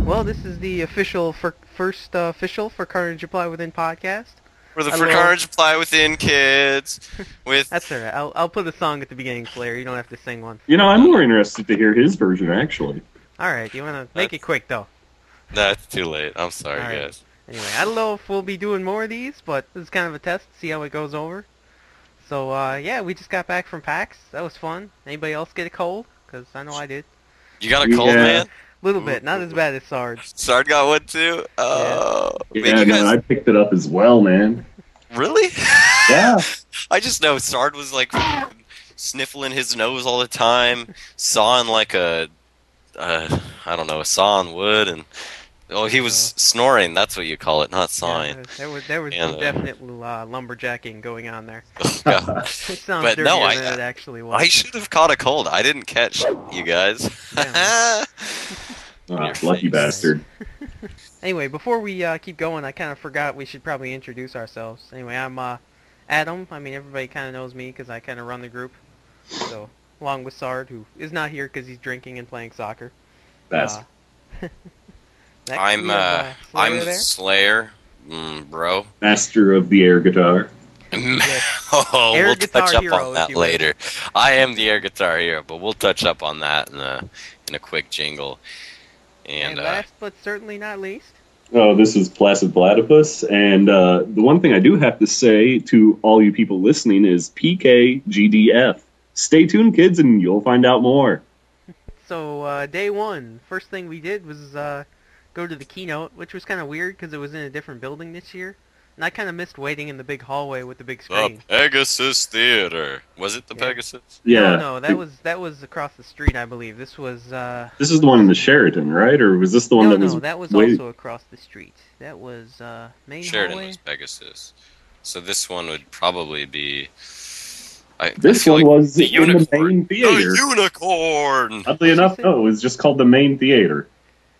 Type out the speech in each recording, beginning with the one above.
Well, this is the first official For Carnage Apply Within podcast. We're the For Carnage Apply Within kids. That's alright. I'll put a song at the beginning, Slayer. You don't have to sing one. You know, I'm more interested to hear his version, actually. Alright, you want to make it quick, though? That's too late. I'm sorry, guys. Anyway, I don't know if we'll be doing more of these, but this is kind of a test to see how it goes over. So, yeah, we just got back from PAX. That was fun. Anybody else get a cold? Because I know I did. You got a cold, man? A little bit. Not as bad as Sard. Sard got one, too? Oh. Yeah, I picked it up as well, man. Really? Yeah. I just know Sard was, like, sniffling his nose all the time, sawing, like, I don't know, a saw on wood, and... Oh, he was snoring. That's what you call it, not sawing. Yeah, there was definite lumberjacking going on there. Oh, God. It sounds dirtier than it actually was. I should have caught a cold. I didn't catch you guys. Lucky bastard. Anyway, before we keep going, I kind of forgot we should probably introduce ourselves. Anyway, I'm Adam. I mean, everybody kind of knows me because I kind of run the group. So, along with Sard, who is not here because he's drinking and playing soccer. Bastard. I'm Slayer, bro. Master of the air guitar. We'll touch up on that later. I am the air guitar hero, but we'll touch up on that in a quick jingle. And last but certainly not least. Oh, this is Placid Platypus, and the one thing I do have to say to all you people listening is PKGDF. Stay tuned, kids, and you'll find out more. So, day one, first thing we did was go to the keynote, which was kind of weird because it was in a different building this year. And I kind of missed waiting in the big hallway with the big screen. The Pegasus Theater. Was it the Pegasus? Yeah. No, that was across the street, I believe. This was... This is the one in the Sheraton, right? Or was this the one that was also across the street. That was main Sheraton hallway? was Pegasus. So this one would probably be... This one was the in the main theater. The unicorn! Oddly enough, no, it was just called the main theater.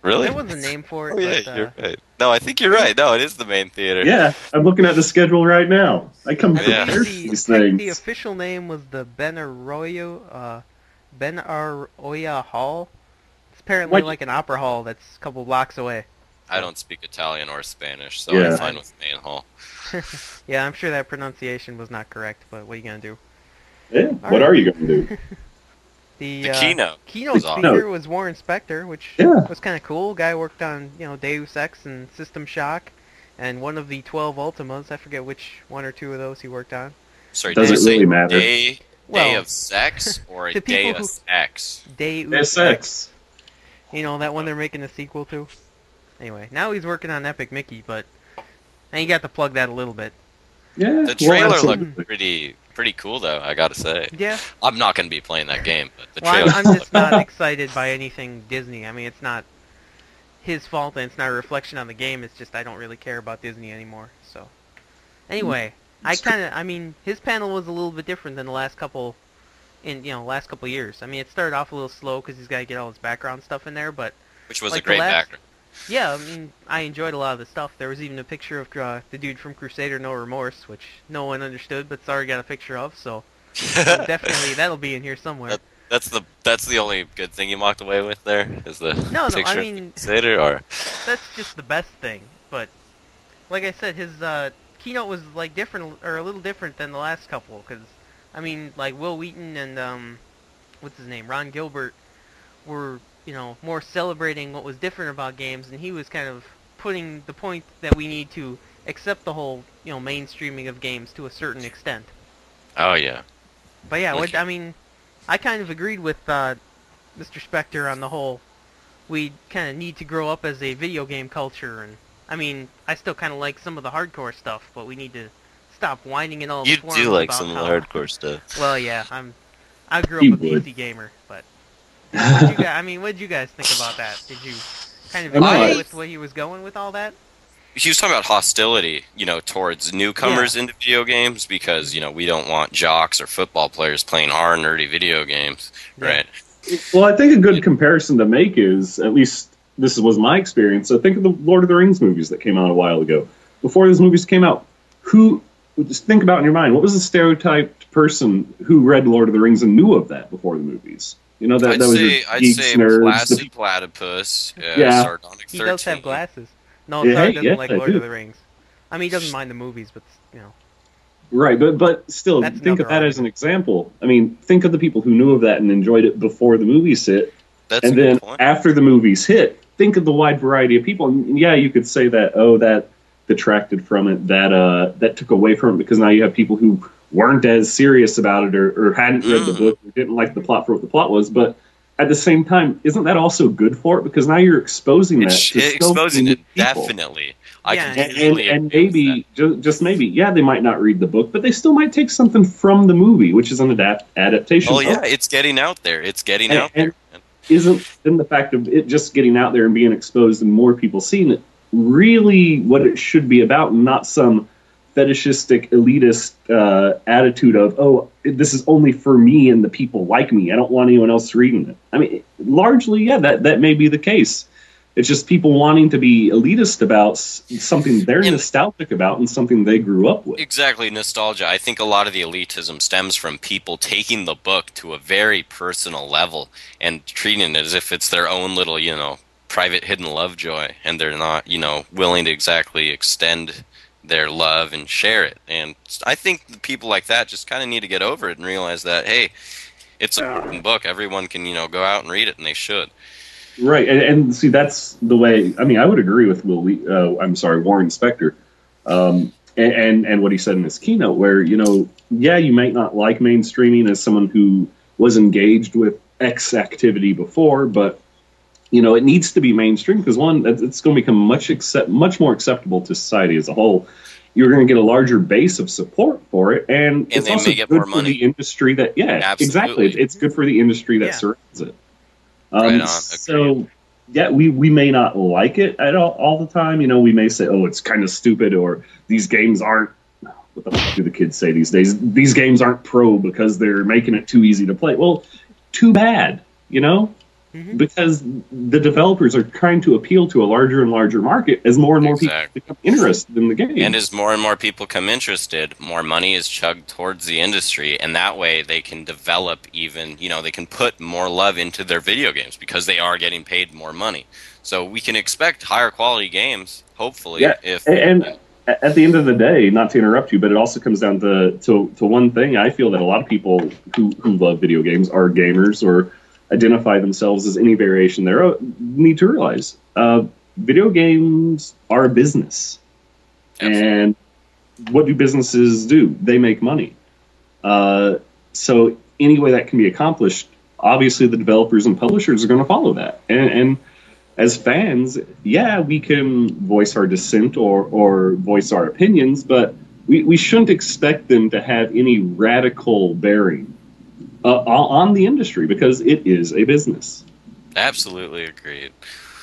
Really? There was a name for it. Oh, yeah, you're right. No, I think you're right. No, it is the main theater. Yeah, I'm looking at the schedule right now. I come prepared for these things. The official name was the Benaroya Hall. It's apparently like an opera hall that's a couple blocks away. I don't speak Italian or Spanish, so I'm fine with main hall. Yeah, I'm sure that pronunciation was not correct, but what are you going to do? Yeah, what are you going to do? The keynote speaker was Warren Spector, which was kind of cool. Guy worked on, Deus Ex and System Shock, and one of the 12 Ultimas. I forget which one or two of those he worked on. Sorry, does it really matter? Day of Sex or a Deus Ex? Deus Ex. That one they're making a sequel to. Anyway, now he's working on Epic Mickey, but you got to plug that a little bit. Yeah, the trailer looked pretty cool, though, I gotta say. Yeah. I'm not gonna be playing that game, but the trailer... I'm just not excited by anything Disney. I mean, it's not his fault, and it's not a reflection on the game. It's just I don't really care about Disney anymore. So, anyway, his panel was a little bit different than the last couple years. I mean, it started off a little slow because he's got to get all his background stuff in there, but... Which was a great background. Yeah, I mean, I enjoyed a lot of the stuff. There was even a picture of the dude from Crusader No Remorse, which no one understood, but Sorry got a picture of, so definitely that'll be in here somewhere. That's the only good thing you walked away with there, is the picture I mean, of Crusader, or... That's just the best thing, but like I said, his keynote was like different, or a little different than the last couple, because, I mean, like Will Wheaton and, what's his name, Ron Gilbert were... more celebrating what was different about games, and he was kind of putting the point that we need to accept the whole, mainstreaming of games to a certain extent. Oh, yeah. But yeah, I kind of agreed with Mr. Spector on the whole, we kind of need to grow up as a video game culture, and, I mean, I still kind of like some of the hardcore stuff, but we need to stop whining in all the forums. You do like some of the hardcore stuff. Well, yeah, I grew up a PC gamer, but... what did you guys think about that? Did you kind of agree with what he was going with all that? He was talking about hostility, towards newcomers into video games, because, we don't want jocks or football players playing our nerdy video games, right? Well, I think a good comparison to make is, at least this was my experience, so think of the Lord of the Rings movies that came out a while ago. Before those movies came out, just think about in your mind, what was the stereotyped person who read Lord of the Rings and knew of that before the movies? You know, that I'd that was your say geeks, nerds. Placid Platypus, Yeah. Sardonic He 13. does have glasses. No, Yeah, Sar hey, doesn't yeah, like I Lord do. of the Rings. I mean, he doesn't mind the movies, but, you know. Right, but still, That's think of another that as an argument. example. I mean, think of the people who knew of that and enjoyed it before the movies hit, That's a and good then point. after the movies hit, think of the wide variety of people. And yeah, you could say that, oh, that detracted from it, that took away from it, because now you have people who weren't as serious about it, or hadn't read the book, or didn't like the plot for what the plot was. But at the same time, isn't that also good for it? Because now you're exposing that to It's so exposing many it, people. definitely. I Yeah, completely And agree with that. maybe, just maybe, yeah, they might not read the book, but they still might take something from the movie, which is an adaptation Oh of yeah, it. it's getting out there. It's getting out And there. isn't then the fact of it just getting out there and being exposed and more people seeing it really what it should be about, not some fetishistic elitist attitude of, oh, this is only for me and the people like me, I don't want anyone else reading it. I mean, largely, yeah, that may be the case. It's just people wanting to be elitist about something they're And nostalgic about and something they grew up with. exactly, nostalgia. I think a lot of the elitism stems from people taking the book to a very personal level and treating it as if it's their own little, private hidden love joy, and they're not, willing to exactly extend their love and share it. And I think the people like that just kind of need to get over it and realize that, hey, it's a book. Everyone can, go out and read it, and they should. Right, and see, that's the way. I mean, I would agree with Warren Spector, and what he said in his keynote, where yeah, you might not like mainstreaming as someone who was engaged with X activity before, but it needs to be mainstream because one, it's going to become much more acceptable to society as a whole. You're going to get a larger base of support for it, and it's they also may get good more for money. the industry that, yeah, exactly. Absolutely. It's good for the industry that Yeah. surrounds it. Right on. So, yeah, we may not like it at all the time. We may say, oh, it's kind of stupid, or these games aren't. What the fuck do the kids say these days? These games aren't pro because they're making it too easy to play. Well, too bad, Mhm. because the developers are trying to appeal to a larger and larger market as more and more people Exactly. become interested in the game. And as more and more people come interested, more money is chugged towards the industry, and that way they can develop even, they can put more love into their video games because they are getting paid more money. So we can expect higher quality games, hopefully, Yeah, if and at the end of the day, not to interrupt you, but it also comes down to one thing. I feel that a lot of people who love video games, are gamers, or identify themselves as any variation thereof, need to realize video games are a business. Absolutely. And what do businesses do? They make money. So any way that can be accomplished, obviously the developers and publishers are going to follow that. And as fans, yeah, we can voice our dissent or voice our opinions, but we shouldn't expect them to have any radical bearing on the industry, because it is a business. Absolutely agreed.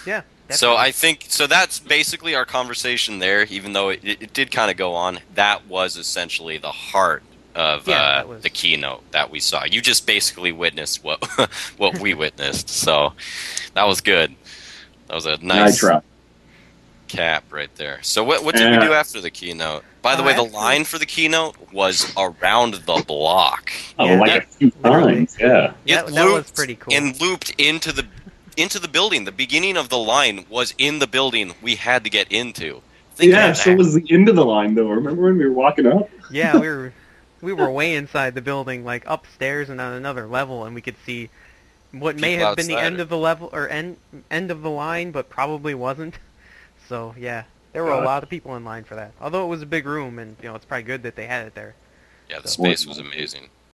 Yeah. So Definitely. I think that's basically our conversation there. Even though it did kind of go on, that was essentially the heart of Yeah, that was- the keynote that we saw. You just basically witnessed what what we witnessed. So that was good. That was a I nice try. cap right there. So what did we do after the keynote? By the way, the after- line for the keynote was around the block. Oh, Yeah, like that- a few literally. times, yeah. That It was looped pretty cool. and looped into the building. The beginning of the line was in the building we had to get into. Think Yeah, of so that. was the end of the line, though. Remember when we were walking up? Yeah, we were way inside the building, like upstairs and on another level, and we could see what may People have been the outside end it. of the level or end of the line, but probably wasn't. So yeah, there were a God. lot of people in line for that. Although it was a big room, and it's probably good that they had it there. Yeah, the So- space was amazing.